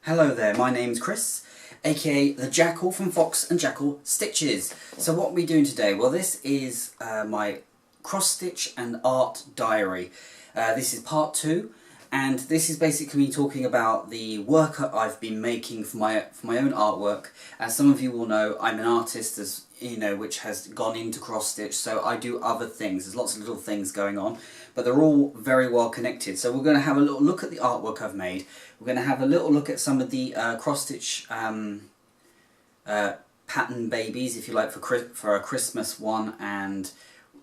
Hello there, my name's Chris, aka the Jackal from Fox and Jackal Stitches. So what are we doing today? Well, this is my cross-stitch and art diary. This is part 2, and this is basically me talking about the work I've been making for my own artwork. As some of you will know, I'm an artist, as you know, which has gone into cross-stitch, so I do other things. There's lots of little things going on, but they're all very well connected. So we're going to have a little look at the artwork I've made. We're going to have a little look at some of the cross-stitch pattern babies, if you like, for a Christmas one, and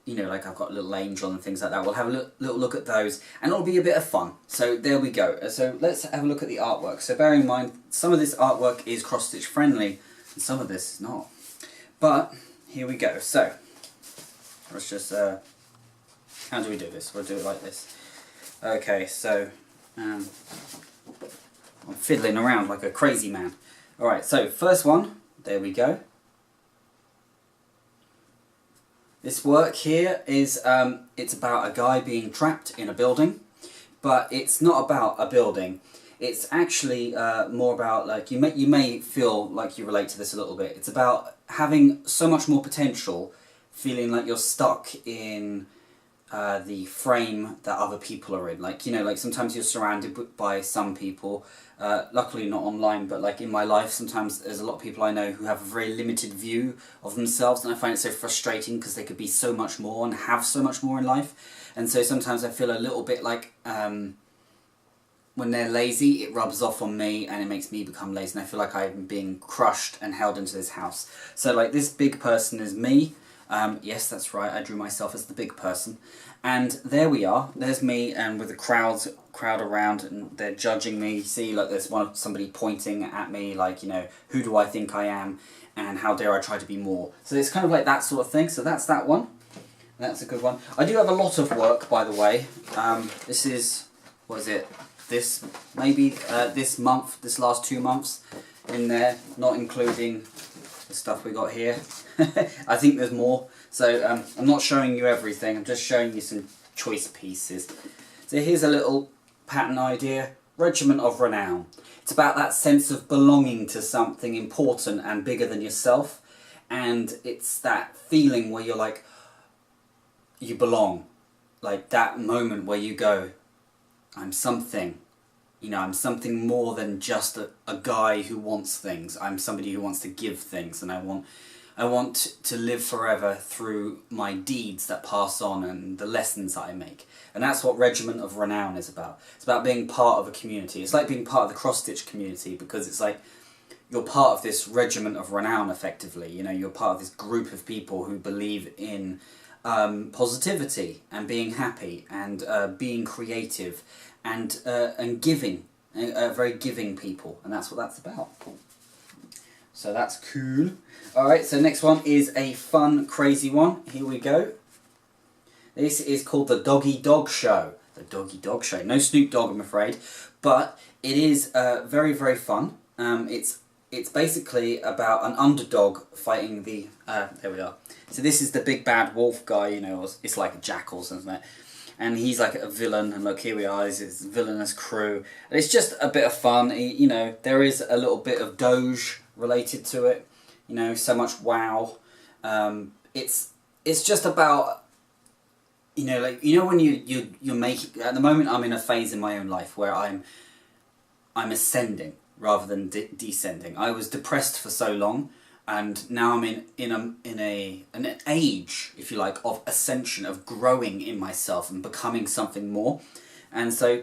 you know, like I've got a little angel and things like that. We'll have a little look at those, and it'll be a bit of fun. So there we go. So let's have a look at the artwork. So bear in mind, some of this artwork is cross-stitch friendly, and some of this is not. But here we go. So let's just how do we do this? We'll do it like this. Okay, so I'm fiddling around like a crazy man. Alright, so first one, there we go. This work here is, it's about a guy being trapped in a building, but it's not about a building. It's actually more about, like, you may feel like you relate to this a little bit. It's about having so much more potential, feeling like you're stuck in the frame that other people are in. Like, you know, like sometimes you're surrounded by some people, luckily not online, but like in my life sometimes there's a lot of people I know who have a very limited view of themselves, and I find it so frustrating because they could be so much more and have so much more in life. And so sometimes I feel a little bit like when they're lazy, it rubs off on me and it makes me become lazy, and I feel like I'm being crushed and held into this house. So like this big person is me. Yes, that's right, I drew myself as the big person. And there we are, there's me, and with the crowd around, and they're judging me. You see, like there's somebody pointing at me, like, you know, who do I think I am, and how dare I try to be more. So it's kind of like that sort of thing. So that's that one. That's a good one. I do have a lot of work, by the way. This is, what is it, this, maybe this month, this last 2 months in there, not including the stuff we got here. I think there's more, so I'm not showing you everything, I'm just showing you some choice pieces. So here's a little pattern idea, Regiment of Renown. It's about that sense of belonging to something important and bigger than yourself, and it's that feeling where you're like, you belong, like that moment where you go, I'm something. You know, I'm something more than just a guy who wants things. I'm somebody who wants to give things, and I want to live forever through my deeds that pass on and the lessons that I make. And that's what Regiment of Renown is about. It's about being part of a community. It's like being part of the cross-stitch community, because it's like you're part of this Regiment of Renown, effectively. You know, you're part of this group of people who believe in positivity and being happy and being creative and giving, very giving people, and that's what that's about. So that's cool. Alright, so next one is a fun, crazy one. Here we go. This is called the Doggy Dog Show. The Doggy Dog Show. No Snoop Dogg, I'm afraid, but it is very, very fun. It's basically about an underdog fighting the... there we are. So this is the big bad wolf guy, you know, it's like a jackal, isn't it? And he's like a villain, and look, here we are, his villainous crew. And it's just a bit of fun, you know, there is a little bit of Doge related to it, you know, so much wow. It's just about, you know, like, you know when you're making, at the moment I'm in a phase in my own life where I'm ascending rather than descending. I was depressed for so long, and now I'm in an age, if you like, of ascension, of growing in myself and becoming something more. And so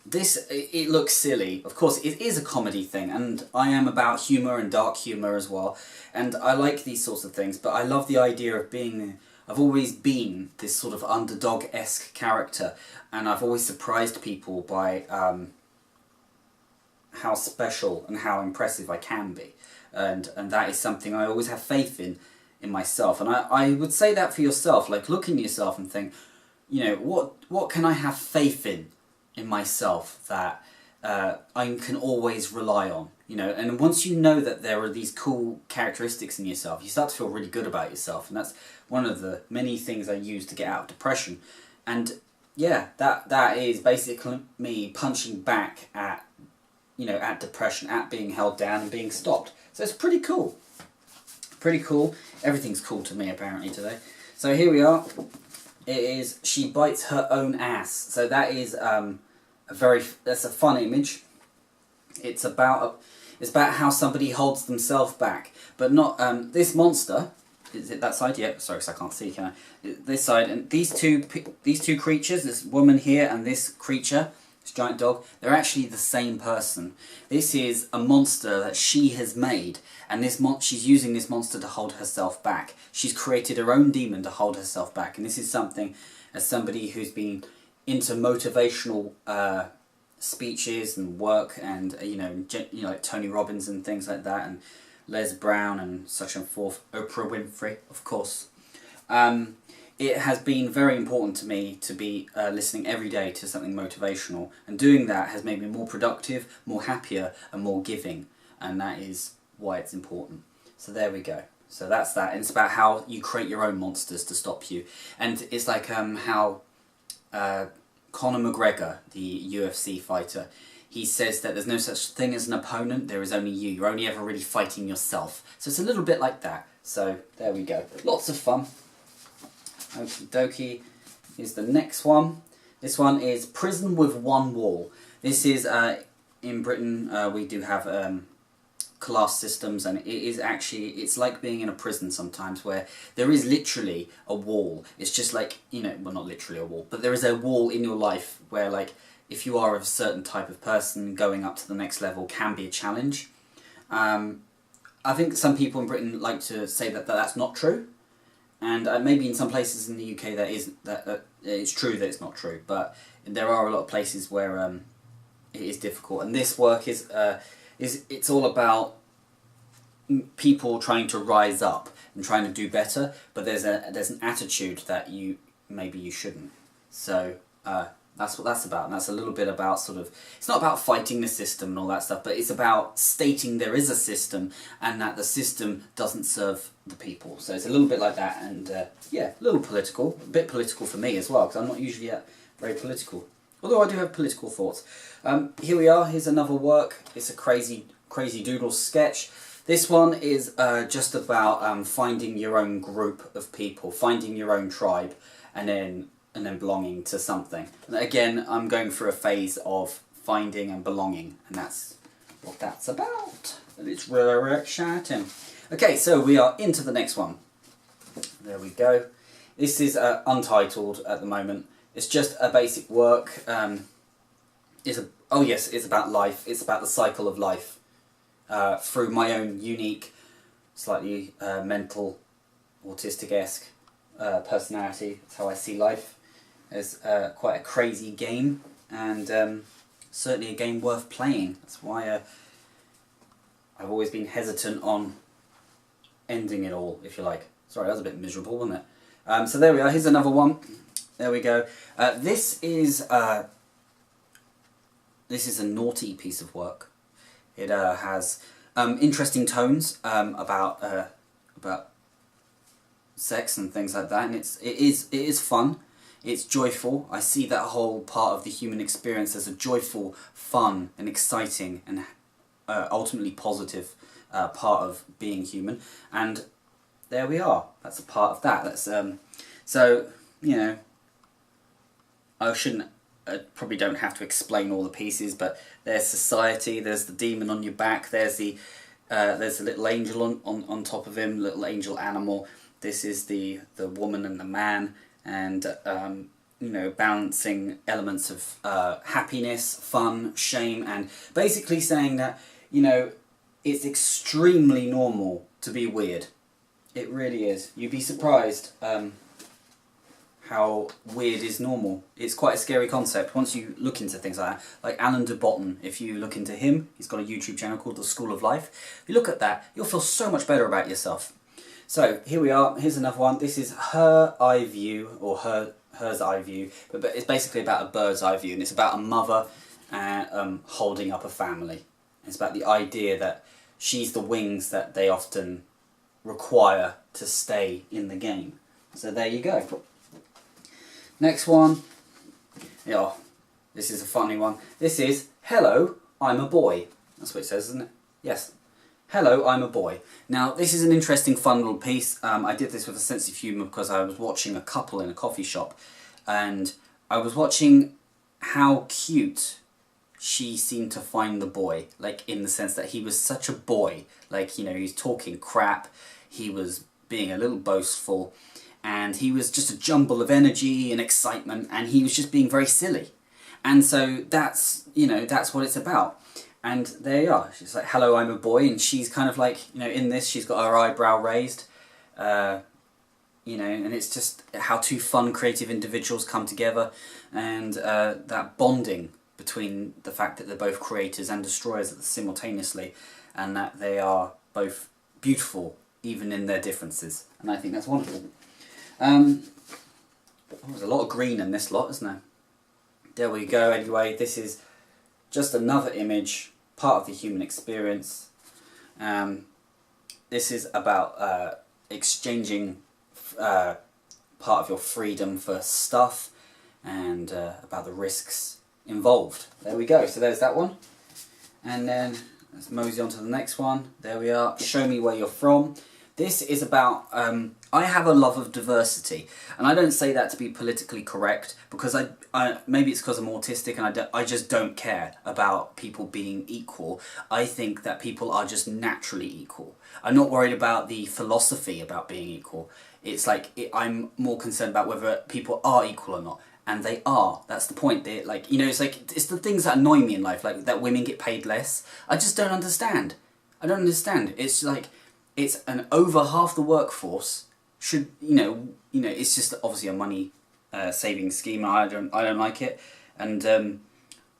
this, it looks silly. Of course, it is a comedy thing, and I am about humour and dark humour as well. And I like these sorts of things, but I love the idea of being... I've always been this sort of underdog-esque character, and I've always surprised people by how special and how impressive I can be. And that is something I always have faith in myself. And I would say that for yourself, like look in yourself and think, you know, what can I have faith in myself that I can always rely on, you know? And once you know that there are these cool characteristics in yourself, you start to feel really good about yourself, and that's one of the many things I use to get out of depression. And yeah, that is basically me punching back at you know, at depression, at being held down and being stopped. So it's pretty cool. Pretty cool. Everything's cool to me apparently today. So here we are. It is She Bites Her Own Ass. So that is that's a fun image. It's about how somebody holds themselves back, but not this monster. Is it that side? Yeah. Sorry, 'cause I can't see. Can I? This side, and these two creatures, this woman here and this creature, this giant dog, they're actually the same person. This is a monster that she has made, and she's using this monster to hold herself back. She's created her own demon to hold herself back, and this is something, as somebody who's been into motivational speeches and work, and you know, like Tony Robbins and things like that, and Les Brown and such and forth, Oprah Winfrey, of course. It has been very important to me to be listening every day to something motivational, and doing that has made me more productive, more happier, and more giving, and that is why it's important. So there we go. So that's that, and it's about how you create your own monsters to stop you, and it's like how Conor McGregor, the UFC fighter, he says that there's no such thing as an opponent, there is only you. You're only ever really fighting yourself. So it's a little bit like that. So there we go. Lots of fun. Okie dokie is the next one. This one is Prison with One Wall. This is, in Britain, we do have class systems, and it is actually, it's like being in a prison sometimes, where there is literally a wall. It's just like, you know, well, not literally a wall, but there is a wall in your life where, like, if you are a certain type of person, going up to the next level can be a challenge. I think some people in Britain like to say that that's not true, and maybe in some places in the UK that it's true that it's not true, but there are a lot of places where it is difficult. And this work is it's all about people trying to rise up and trying to do better, but there's an attitude that maybe you shouldn't. So that's what that's about, and that's a little bit about sort of, it's not about fighting the system and all that stuff, but it's about stating there is a system and that the system doesn't serve the people. So it's a little bit like that, and yeah, a little political, a bit political for me as well, because I'm not usually very political, although I do have political thoughts. Here we are, here's another work. It's a crazy doodle sketch. This one is just about finding your own group of people, finding your own tribe, and then belonging to something. And again, I'm going through a phase of finding and belonging, and that's what that's about. And it's really exciting. Okay, so we are into the next one. There we go. This is untitled at the moment. It's just a basic work. Oh yes, it's about life. It's about the cycle of life through my own unique, slightly mental, autistic-esque personality. That's how I see life. It's quite a crazy game, and certainly a game worth playing. That's why I've always been hesitant on ending it all, if you like. Sorry, that was a bit miserable, wasn't it? So there we are, here's another one. There we go. This is a naughty piece of work. It has interesting tones about sex and things like that, and it is fun. It's joyful. I see that whole part of the human experience as a joyful, fun, and exciting, and ultimately positive part of being human. And there we are. That's a part of that. That's so, you know, I probably don't have to explain all the pieces, but there's society. There's the demon on your back. There's a little angel on top of him, little angel animal. This is the woman and the man. And you know, balancing elements of happiness, fun, shame, and basically saying that, you know, it's extremely normal to be weird. It really is. You'd be surprised how weird is normal. It's quite a scary concept once you look into things like that. Like Alan de Botton, if you look into him, he's got a YouTube channel called The School of Life. If you look at that, you'll feel so much better about yourself. So here we are, here's another one. This is her eye view, or hers eye view, but it's basically about a bird's eye view, and it's about a mother holding up a family. It's about the idea that she's the wings that they often require to stay in the game. So there you go. Next one. Yeah, this is a funny one. This is, hello, I'm a boy. That's what it says, isn't it? Yes. Hello, I'm a boy. Now, this is an interesting, fun little piece. I did this with a sense of humour because I was watching a couple in a coffee shop, and I was watching how cute she seemed to find the boy, like in the sense that he was such a boy. Like, you know, he's talking crap, he was being a little boastful, and he was just a jumble of energy and excitement, and he was just being very silly. And so that's, you know, that's what it's about. And there you are. She's like, hello, I'm a boy. And she's kind of like, you know, in this, she's got her eyebrow raised. You know, and it's just how two fun, creative individuals come together. And that bonding between the fact that they're both creators and destroyers simultaneously. And that they are both beautiful, even in their differences. And I think that's wonderful. There's a lot of green in this lot, isn't there? There we go. Anyway, this is just another image, part of the human experience. This is about exchanging part of your freedom for stuff, and about the risks involved. There we go, so there's that one. And then let's mosey on to the next one. There we are, show me where you're from. This is about, I have a love of diversity, and I don't say that to be politically correct, because I maybe it's because I'm autistic and I just don't care about people being equal. I think that people are just naturally equal. I'm not worried about the philosophy about being equal. It's like, I'm more concerned about whether people are equal or not, and they are. That's the point. They're like, you know, it's like, it's the things that annoy me in life, like that women get paid less. I just don't understand. I don't understand. It's like, it's an over half the workforce should, you know, it's just obviously a money saving scheme. I don't like it, and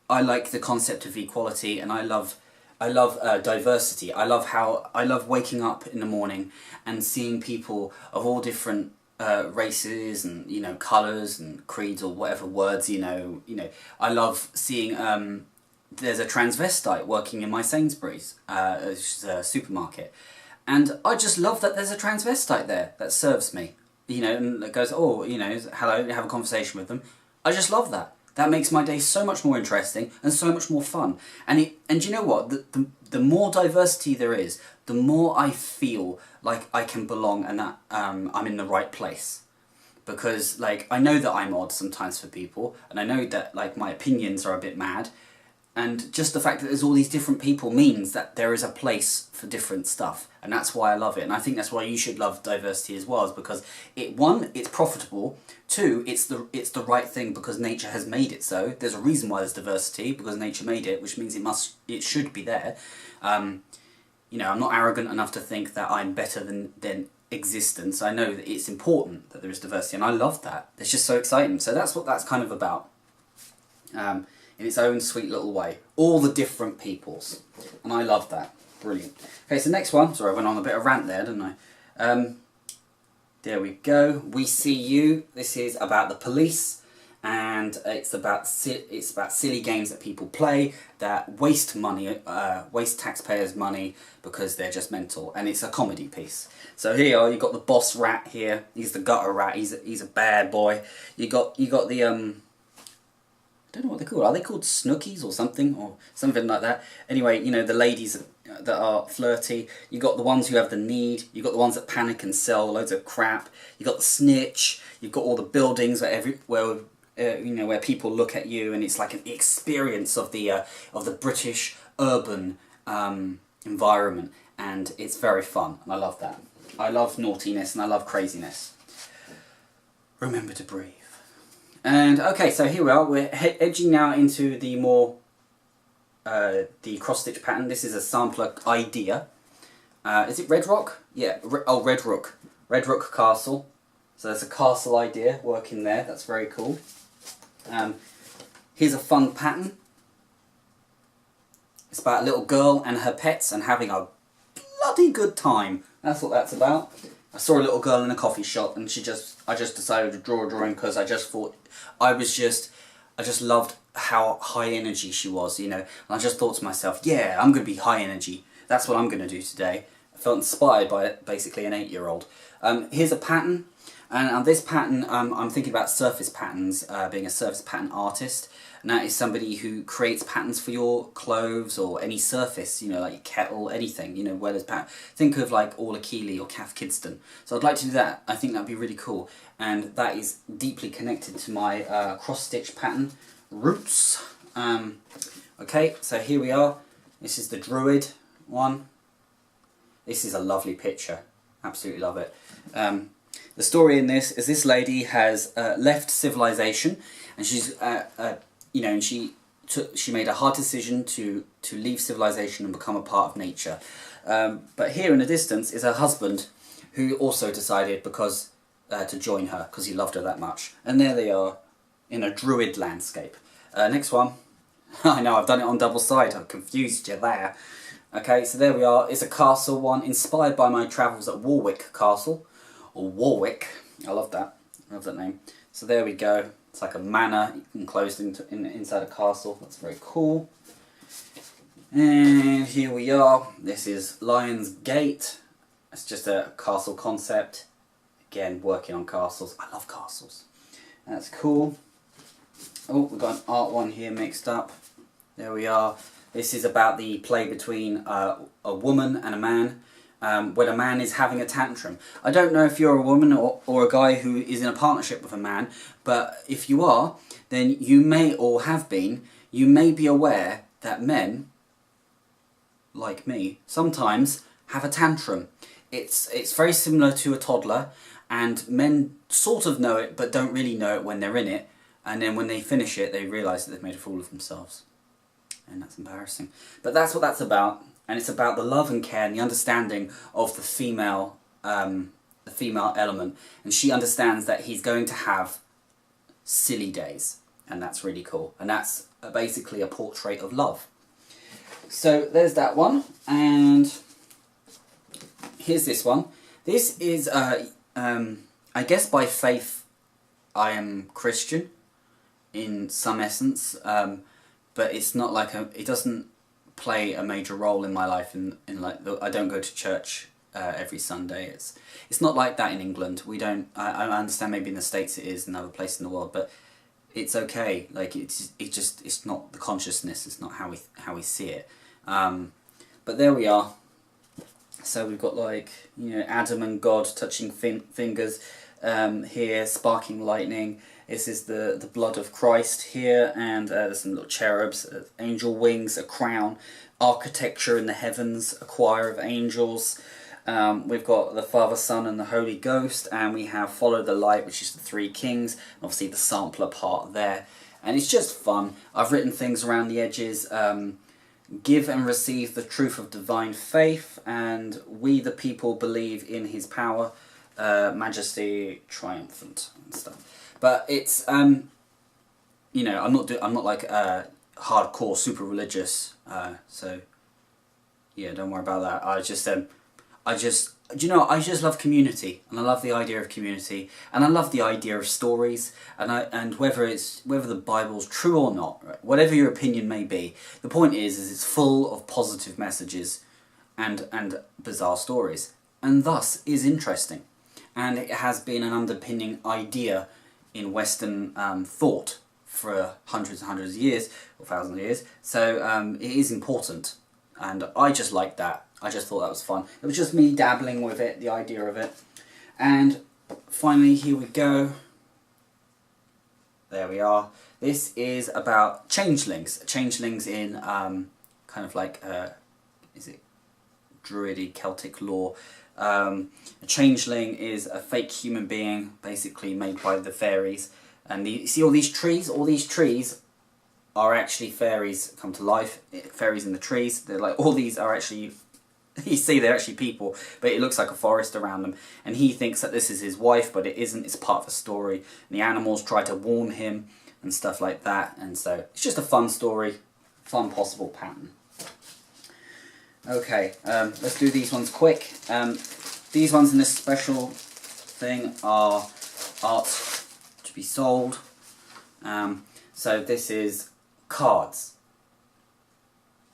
I like the concept of equality, and I love diversity. I love waking up in the morning and seeing people of all different races and, you know, colours and creeds or whatever words, you know. I love seeing there's a transvestite working in my Sainsbury's supermarket. And I just love that there's a transvestite there that serves me, you know, and that goes, oh, you know, hello, have a conversation with them. I just love that. That makes my day so much more interesting and so much more fun. And you know what? The more diversity there is, the more I feel like I can belong and that I'm in the right place. Because, like, I know that I'm odd sometimes for people, and I know that, like, my opinions are a bit mad. And just the fact that there's all these different people means that there is a place for different stuff. And that's why I love it. And I think that's why you should love diversity as well, is because one, it's profitable. Two, it's the right thing because nature has made it so. There's a reason why there's diversity, because nature made it, which means it should be there. You know, I'm not arrogant enough to think that I'm better than existence. I know that it's important that there is diversity, and I love that. It's just so exciting. So that's what that's kind of about. In its own sweet little way. All the different peoples. And I love that. Brilliant. Okay, so next one. Sorry, I went on a bit of rant there, didn't I? There we go. We See You. This is about the police. And it's about silly games that people play that waste money, waste taxpayers' money because they're just mental. And it's a comedy piece. So here you are. You've got the boss rat here. He's the gutter rat. He's a bad boy. You got the I don't know what they're called. Are they called Snookies or something like that? Anyway, you know, the ladies that are flirty. You got the ones who have the need. You got the ones that panic and sell loads of crap. You got the snitch. You've got all the buildings where you know, where people look at you, and it's like an experience of the British urban environment, and it's very fun, and I love that. I love naughtiness and I love craziness. Remember to breathe. And okay, so here we are. We're edging now into the more the cross-stitch pattern. This is a sampler idea. Is it Red Rock? Yeah. Red Rook. Red Rook Castle. So there's a castle idea working there. That's very cool. Here's a fun pattern. It's about a little girl and her pets and having a bloody good time. That's what that's about. I saw a little girl in a coffee shop, and I just decided to draw a drawing because I just thought I just loved how high energy she was, you know. And I just thought to myself, yeah, I'm going to be high energy. That's what I'm going to do today. I felt inspired by basically an 8-year-old. Here's a pattern, and on this pattern, I'm thinking about surface patterns, being a surface pattern artist. and that is somebody who creates patterns for your clothes or any surface, you know, like your kettle, anything, you know, where there's pattern. Think of like Orla Keeley or Kath Kidston. So I'd like to do that. I think that'd be really cool, and that is deeply connected to my cross-stitch pattern roots. Okay, so here we are. This is the Druid one. This is a lovely picture. Absolutely love it. The story in this lady has left civilization, and she's you know, and she made a hard decision to leave civilization and become a part of nature. But here in the distance is her husband, who also decided to join her because he loved her that much. And there they are in a Druid landscape. Next one. I know, I've done it on double side. I've confused you there. Okay, so there we are. It's a castle one inspired by my travels at Warwick Castle. Or Warwick. I love that. I love that name. So there we go. It's like a manor enclosed inside a castle. That's very cool. And here we are. This is Lion's Gate. It's just a castle concept. Again, working on castles. I love castles. That's cool. Oh, we've got an art one here mixed up. There we are. This is about the play between a woman and a man. When a man is having a tantrum. I don't know if you're a woman or a guy who is in a partnership with a man, but if you are, then you may, or have been, you may be aware that men, like me, sometimes have a tantrum. It's very similar to a toddler, and men sort of know it, but don't really know it when they're in it, and then when they finish it, they realise that they've made a fool of themselves. And that's embarrassing. But that's what that's about. And it's about the love and care and the understanding of the female element. And she understands that he's going to have silly days. And that's really cool. And that's basically a portrait of love. So there's that one. And here's this one. This is, I guess by faith, I am Christian in some essence. But it's not like it doesn't play a major role in my life. I don't go to church every Sunday. It's not like that in England. We don't. I understand maybe in the States it is, in other places in the world, but it's okay. Like it's not the consciousness. It's not how we see it. But there we are. So we've got, like, you know, Adam and God touching fingers. Here, sparking lightning. This is the blood of Christ here, and there's some little cherubs, angel wings, a crown, architecture in the heavens, a choir of angels. We've got the Father, Son and the Holy Ghost, and we have Follow the Light, which is the three kings, obviously the sampler part there. And it's just fun. I've written things around the edges. Give and receive the truth of divine faith, and we the people believe in his power, majesty, triumphant, and stuff. But it's, you know, I'm not like hardcore super religious, so yeah, don't worry about that. I just do you know, I just love community, and I love the idea of community, and I love the idea of stories, and whether the Bible's true or not, right? Whatever your opinion may be, the point is it's full of positive messages and bizarre stories, and thus is interesting, and it has been an underpinning idea in Western thought for hundreds and hundreds of years, or thousands of years, so it is important, and I just like that. I just thought that was fun. It was just me dabbling with it, the idea of it. And finally, here we go. There we are. This is about changelings. Changelings in kind of like, is it Druidy Celtic lore? A changeling is a fake human being, basically made by the fairies. And you see all these trees? All these trees are actually fairies come to life. Fairies in the trees. They're like, all these are actually, you see they're actually people, but it looks like a forest around them. And he thinks that this is his wife, but it isn't. It's part of a story. And the animals try to warn him and stuff like that. And so it's just a fun story, fun possible pattern. Okay, let's do these ones quick. These ones in this special thing are art to be sold. So this is cards.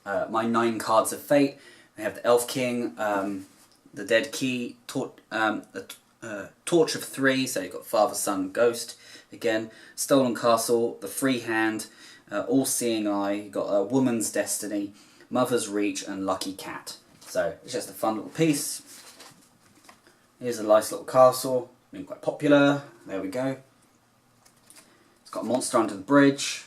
My 9 cards of fate. We have the Elf King, the Dead Key, the Torch of 3, so you've got Father, Son, Ghost again, Stolen Castle, the Free Hand, all-seeing eye, you've got a woman's destiny, mother's reach, and lucky cat. So it's just a fun little piece. Here's a nice little castle, been quite popular. There we go. It's got a monster under the bridge,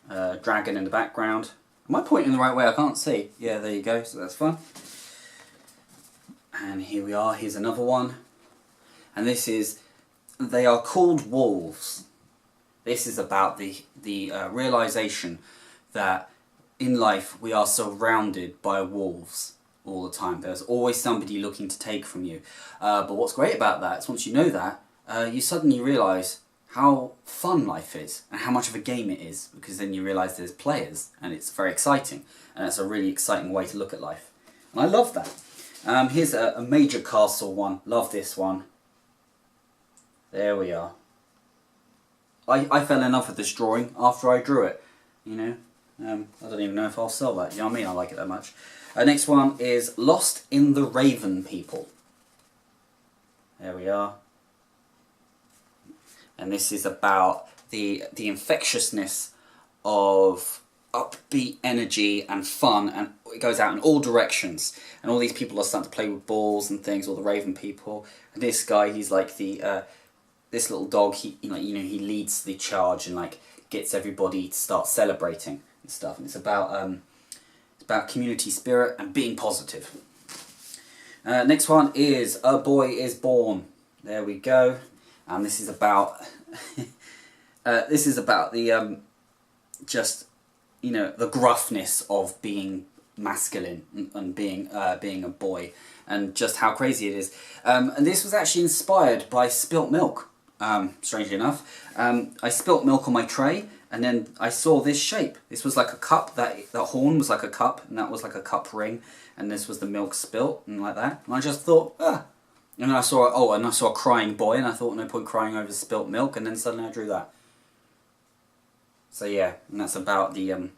a dragon in the background. Am I pointing the right way? I can't see. Yeah, there you go, so that's fun. And here we are, here's another one. And this is, they are called wolves. This is about the realization that in life we are surrounded by wolves all the time. There's always somebody looking to take from you. But what's great about that is once you know that, you suddenly realise how fun life is and how much of a game it is, because then you realise there's players and it's very exciting, and it's a really exciting way to look at life. And I love that. Here's a major castle one. Love this one. There we are. I fell in love with this drawing after I drew it, you know. I don't even know if I'll sell that, you know what I mean? I like it that much. Next one is Lost in the Raven People. There we are. And this is about the infectiousness of upbeat energy and fun, and it goes out in all directions. And all these people are starting to play with balls and things, all the Raven people. And this guy, he's like the this little dog. He he leads the charge and like gets everybody to start celebrating and stuff. And it's about community spirit and being positive. Next one is A Boy Is Born. There we go. And this is about the just the gruffness of being masculine and being a boy, and just how crazy it is. And this was actually inspired by spilt milk. Strangely enough, I spilt milk on my tray, and then I saw this shape. This was like a cup. That horn was like a cup, and that was like a cup ring, and this was the milk spilt, and like that. And I just thought, And then I saw a crying boy, and I thought, no point crying over spilt milk, and then suddenly I drew that. So yeah, and that's about the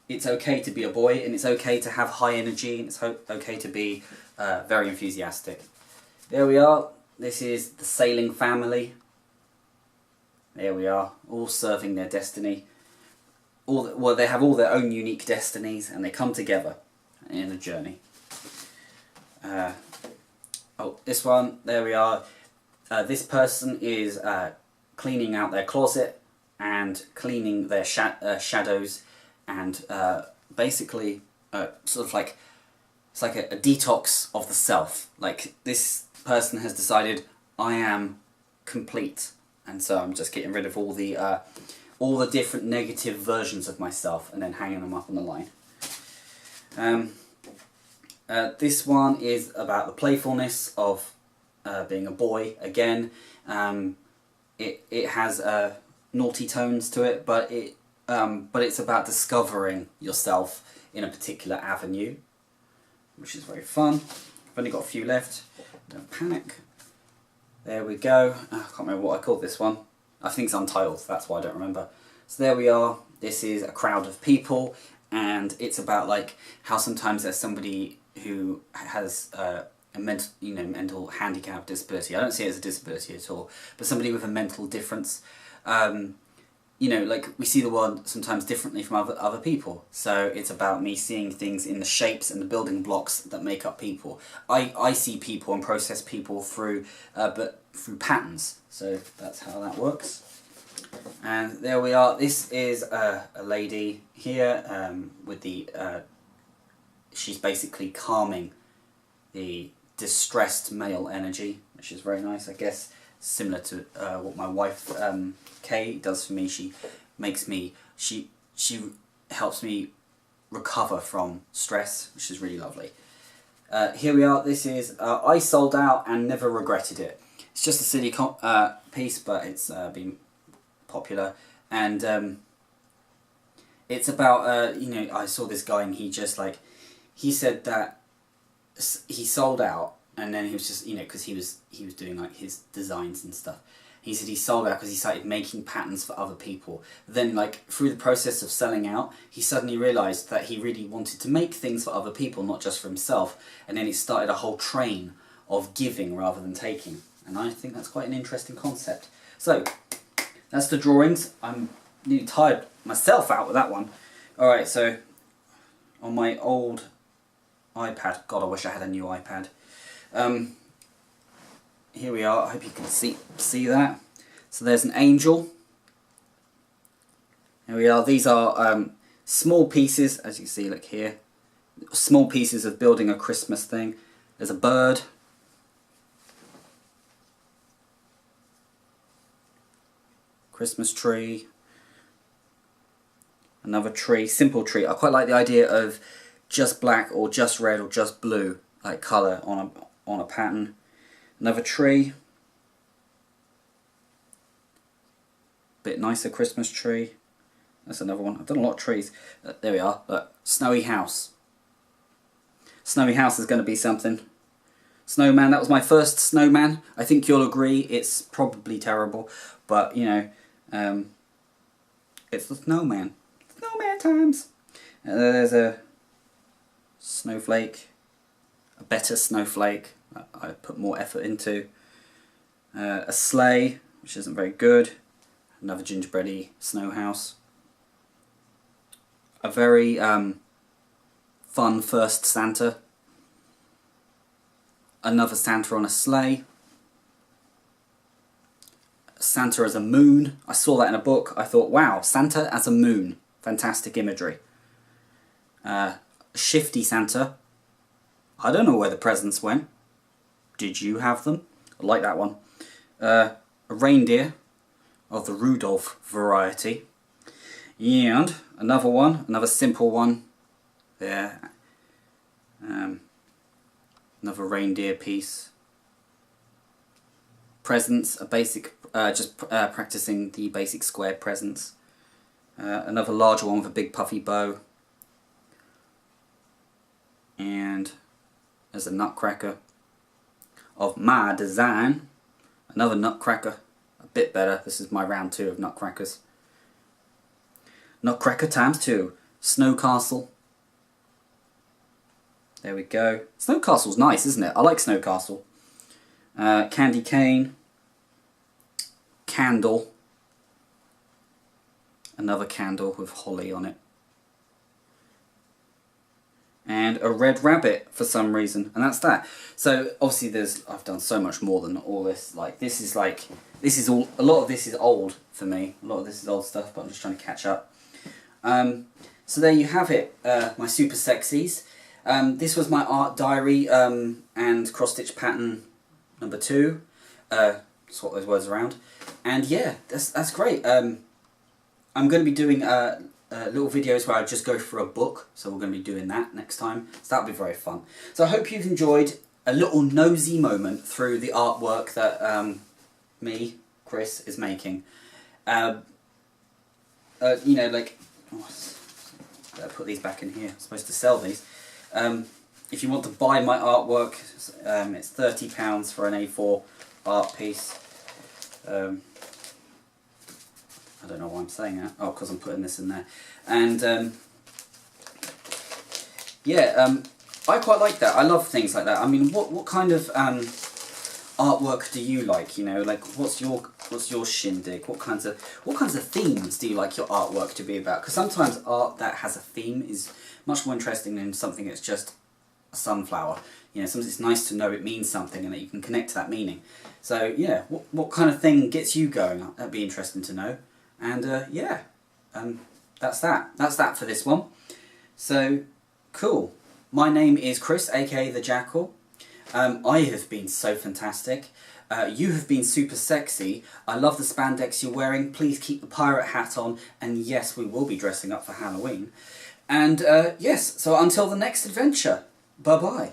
it's okay to be a boy, and it's okay to have high energy, and it's okay to be very enthusiastic. There we are. This is the sailing family. There we are, all serving their destiny. They have all their own unique destinies, and they come together in a journey. This one, there we are. This person is cleaning out their closet and cleaning their shadows, and basically sort of like, it's like a detox of the self. Like, this person has decided, I am complete, and so I'm just getting rid of all the different negative versions of myself and then hanging them up on the line. This one is about the playfulness of being a boy again. It has naughty tones to it, but it's about discovering yourself in a particular avenue, which is very fun. I've only got a few left. Don't panic. There we go. I can't remember what I called this one. I think it's untitled, that's why I don't remember. So there we are. This is a crowd of people, and it's about like how sometimes there's somebody who has a mental handicap, disability. I don't see it as a disability at all, but somebody with a mental difference. Like we see the world sometimes differently from other people. So it's about me seeing things in the shapes and the building blocks that make up people. I see people and process people through patterns. So that's how that works. And there we are. This is a lady here with the. She's basically calming the distressed male energy, which is very nice, I guess. Similar to what my wife Kay does for me. She helps me recover from stress, which is really lovely. Here we are. This is I sold out and never regretted it. It's just a silly piece, but it's been popular, and it's about I saw this guy, and he said that he sold out, and then he was just because he was doing like his designs and stuff. He said he sold out because he started making patterns for other people. Then, like, through the process of selling out, he suddenly realised that he really wanted to make things for other people, not just for himself. And then it started a whole train of giving rather than taking. And I think that's quite an interesting concept. So, that's the drawings. I'm nearly tired myself out with that one. Alright, so on my old iPad, God, I wish I had a new iPad. Here we are, I hope you can see that. So there's an angel. Here we are, these are small pieces, as you see, look here. Small pieces of building a Christmas thing. There's a bird. Christmas tree. Another tree, simple tree. I quite like the idea of just black or just red or just blue, like colour on a pattern. Another tree. Bit nicer Christmas tree. That's another one. I've done a lot of trees. There we are. Look, snowy house. Snowy house is going to be something. Snowman, that was my first snowman. I think you'll agree it's probably terrible, but you know, it's the snowman. Snowman times. There's a snowflake, a better snowflake I put more effort into. A sleigh, which isn't very good. Another gingerbready snow house. A very fun first Santa. Another Santa on a sleigh. Santa as a moon. I saw that in a book. I thought, wow, Santa as a moon. Fantastic imagery. Shifty Santa. I don't know where the presents went. Did you have them? I like that one. A reindeer of the Rudolph variety. And another one, another simple one there. Another reindeer piece. Presents, a basic, practicing the basic square presents. Another larger one with a big puffy bow. And there's a nutcracker of my design. Another nutcracker, a bit better. This is my round 2 of nutcrackers. Nutcracker times 2. Snow castle. There we go. Snow castle's nice, isn't it? I like snow castle. Candy cane. Candle. Another candle with holly on it. And a red rabbit for some reason, and that's that. So obviously I've done so much more than all this. This is all, a lot of this is old for me. A lot of this is old stuff, but I'm just trying to catch up. So there you have it, my super sexies. This was my art diary and cross stitch pattern number 2. Swap those words around. And yeah, that's great. I'm going to be doing little videos where I just go through a book, so we're going to be doing that next time. So that'll be very fun. So I hope you've enjoyed a little nosy moment through the artwork that me, Chris, is making. You know, like, better put these back in here. I'm supposed to sell these. If you want to buy my artwork, it's £30 for an A4 art piece. I don't know why I'm saying that. Oh, because I'm putting this in there. And yeah, I quite like that. I love things like that. I mean, what kind of artwork do you like? You know, like what's your shindig? What kinds of themes do you like your artwork to be about? Because sometimes art that has a theme is much more interesting than something that's just a sunflower. You know, sometimes it's nice to know it means something and that you can connect to that meaning. So yeah, what kind of thing gets you going? That'd be interesting to know. And yeah, that's that. That's that for this one. So cool. My name is Chris, aka the Jackal. I have been so fantastic. You have been super sexy. I love the spandex you're wearing. Please keep the pirate hat on. And yes, we will be dressing up for Halloween. And yes, so until the next adventure. Bye-bye.